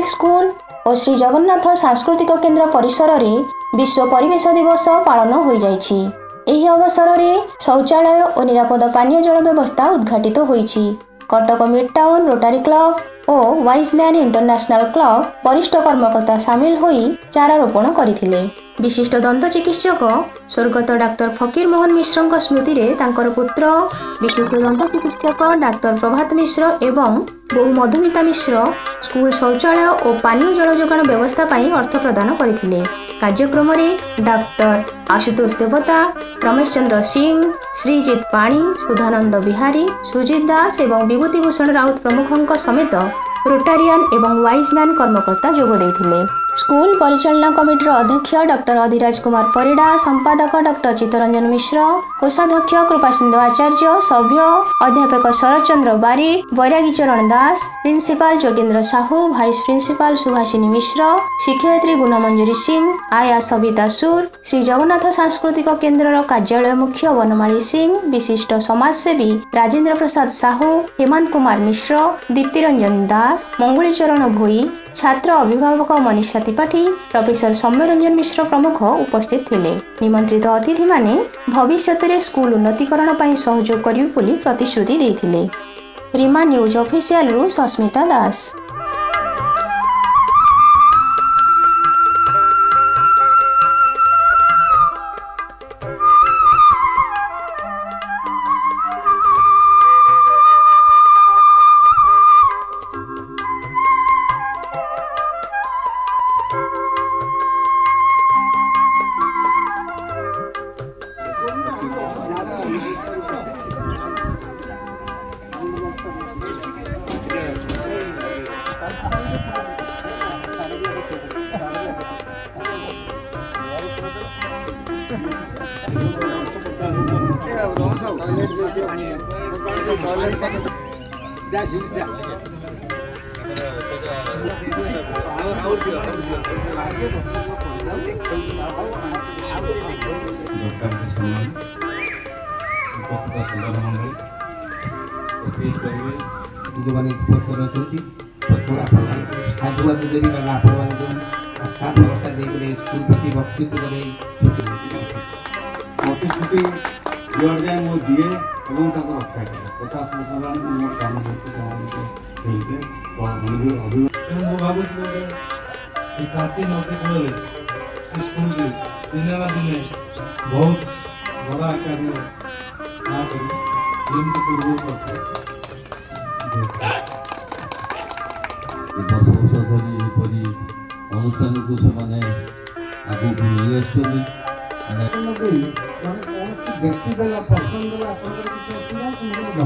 Public school और श्री जगन्नाथ सांस्कृतिक केन्द्र परिसर में विश्व परिवेश दिवस पालन हो जाइछि। एही अवसर में शौचालय और निरापद पानीय जल व्यवस्था उद्घाटित होइछि। Cuttack mid town rotary club और वाइज मैन इंटरनेशनल क्लब वरिष्ठ कर्मकर्ता सामिल होई चारा रोपण करथिले। विशिष्ट दंत चिकित्सक स्वर्गत डाक्टर फकीर मोहन मिश्र स्मृति रे तांकर पुत्र विशिष्ट दंत चिकित्सक डाक्टर प्रभात मिश्र एवं बहु मधुमिता मिश्र स्कूल शौचालय और पानीय जल जोगाण व्यवस्था पाई अर्थ प्रदान करथिले। कार्यक्रम में डॉक्टर आशुतोष देवता, रमेश चंद्र सिंह, श्रीजित पाणी, सुधानंद बिहारी, सुजित दास एवं विभूतिभूषण राउत प्रमुखों समेत रोटारियन एवं वाइज मैन कर्मकर्ता जोग देथिले। स्कूल परिचालना कमिटीर अध्यक्ष डॉक्टर अधिराज कुमार परिडा, संपादक डॉक्टर चित्तरंजन मिश्र, कोषाध्यक्ष कृपासिंधु आचार्य, सभ्य अध्यापक शरद चंद्र बारी, वैरागी Charan Das, principal Jogendra Sahu, vice principal Subhashini Mishra, शिक्षयित्री गुणमंजरी सिंह, आया सविता सुर, श्री जगन्नाथ सांस्कृतिक केन्द्र कार्यालय मुख्य वनमाली सिंह, विशिष्ट समाजसेवी राजेंद्र प्रसाद साहू, हेमंत कुमार मिश्र, दीप्ति रंजन दास, मंगुली चरण भोई, छात्र अभिभावक मनीषा त्रिपाठी, प्रोफेसर सौम्यरंजन मिश्र प्रमुख उपस्थित थिले। निमंत्रित अतिथि माने भविष्य में स्कूल उन्नतीकरण पर सहयोग करिवे बोली प्रतिश्रुति देथिले। रीमा न्यूज ऑफिशियल रु सस्मिता दास। अनुष्ठान को से आगे व्यक्ति देला पर्सन देला किसी असुविधा